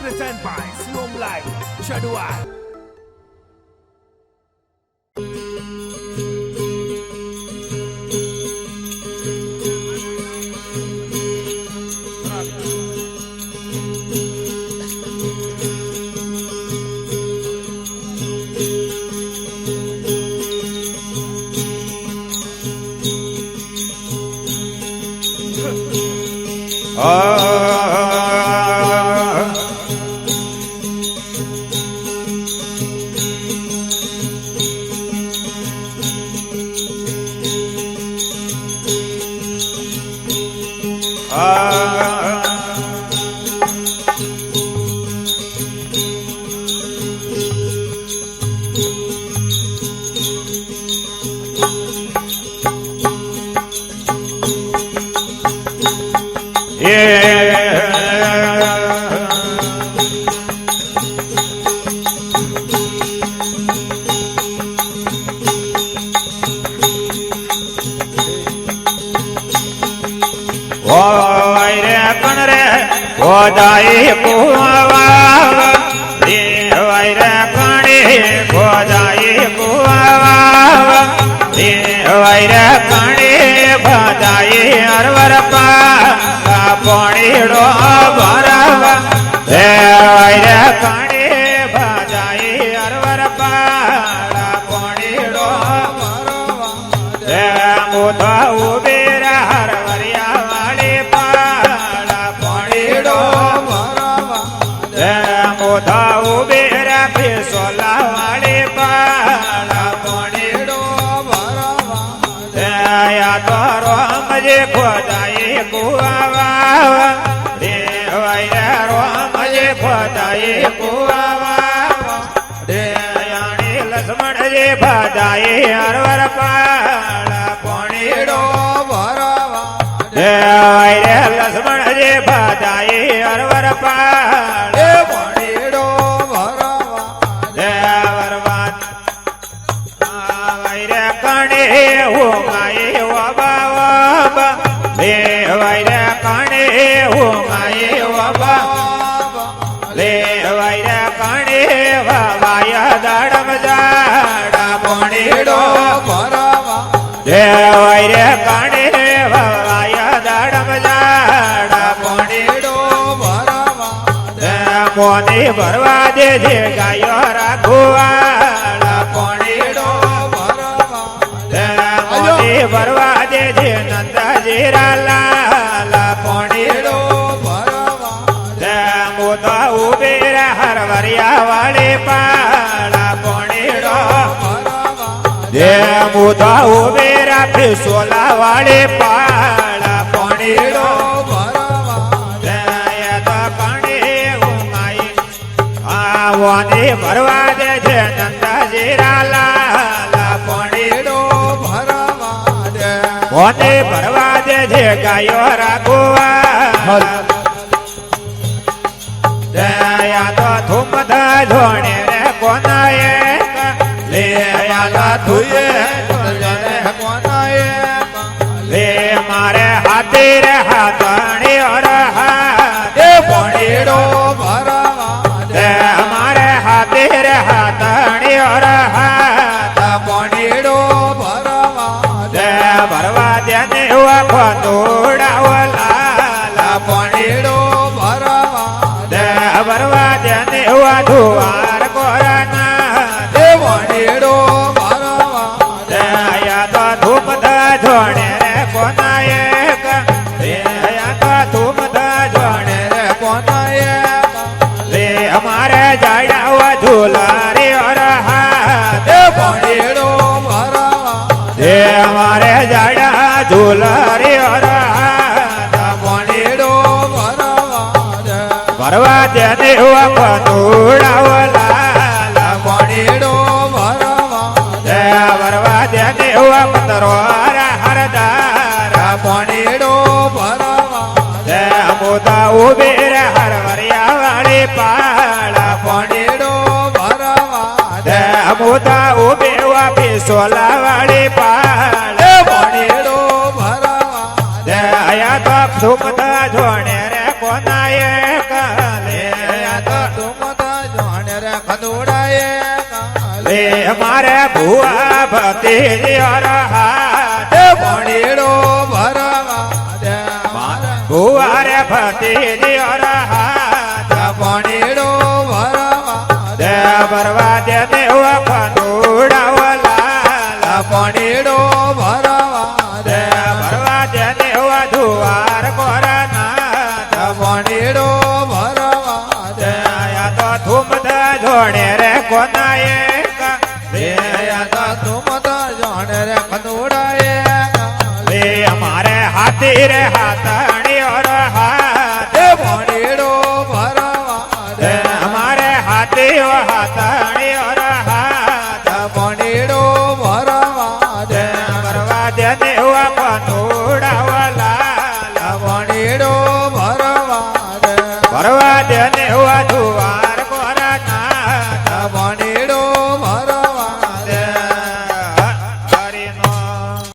Present by Siom Live Shaduan. ગોદાઈ કુવા દેવાય રે કણી ગોદાઈ કુવા દેવાય રે કણી બધાઈ અરવર પા પોણીડો ભરવા દેવાય રે કણી બધાઈ અરવર પા પોણીડો ભરવા દે મોધા ઉબેરા હરવરિયા વાળી મોધા ઉબેરા ફેસોલા વાળી પાળા પોણીડો ભરવા દયા તો રોમજે ખોદાઈ કુવા દેવાય રોમજે ખોદાઈ કુવા દયાણી લક્ષ્મણજે ભાદાઈ હરવર પાળા પોણીડો ભરવા દેવાય લક્ષ્મણજે ભાદાઈ હરવર પાળા દેવાય રે કાણે વાયા દાડમ જાડા પોણીડો ભરવા મોને ભરવા દે જે ગાયો રાખવાળા પોણીડો ભરવા મોને ભરવા દે જે નંદાજી લાલા પોણીડો ભરવા મોતા ઉબેરા હરવરિયા વાળે પાળા પોણીડો દે મોતા ઉબેરા ફેસોલા વાળે પાળા પોણીડો ભરવા દયા તો કણી ઉમાઈ આવાને ભરવા દે છે નંદાજી લાલા પોણીડો ભરવા દે મોને ભરવા દે છે ગાયો રાખવા દયા તો ધૂમધા ધોણે રે કોનાએ લે આલા તુએ લે મારે હાથે રે હાથણી ઓર હાથે પોણીડો ભરવા દે મારે હાથે રે હાથણી ઓર હાથ પોણીડો ભરવા દે ભરવા દે ને ખોદોડા લાલા પોણીડો ભરવા દે ભરવા દે ને ધુવાર કોરાના દે પોણીડો ભરવા દયા તો ધૂમધા ધોણે રે કોનાએ દયા તો ધૂમધા ધોણે રે કોનાએ લે અમારે જાડાવા ઝૂલા રે ઓર હાથ પોણીડો ભરવા દે અમારે જાડા ઝૂલા રે ઓર હાથ પોણીડો ભરવા દે ને ખોદોડા લાલા પોણીડો ભરવા દે ને પતરો હરદાર પોણીડો ભરવા દે મોતા ઉબેરા હરવરિયા વાળી પાળા પોણીડો ભરવા દે મોતા ઉબેવા ફેસોલા વાળી પાળા પોણીડો ભરવા દયા તો ધૂમધા જોણે રે કોનાએ કાલે તો મારે ભુવા ભતીજી હાથ પણેડો ભરવા દે મારા ભુવા રે ભતીજી હાથ પણેડો ભરવા દે ભરવા દે દેવ કંદોડાવલા પણેડો ભરવા દે ભરવા દે દેવ ધુવાર કોરનાથ પણેડો ભરવા દે આયા તો ધૂમધા જોડે રે કોનાએ તુમ તો જાણ રે ખંડોડાએ રે અમારે હાથી રે હાથણી હાથ પણેડો ભરવા દે અમારે હાથી હાથણી હાથ પણેડો ભરવા દે ભરવા દે દેવ કંદોડાવલા પણેડો ભરવા ભરવા દે દેવ ધુવાર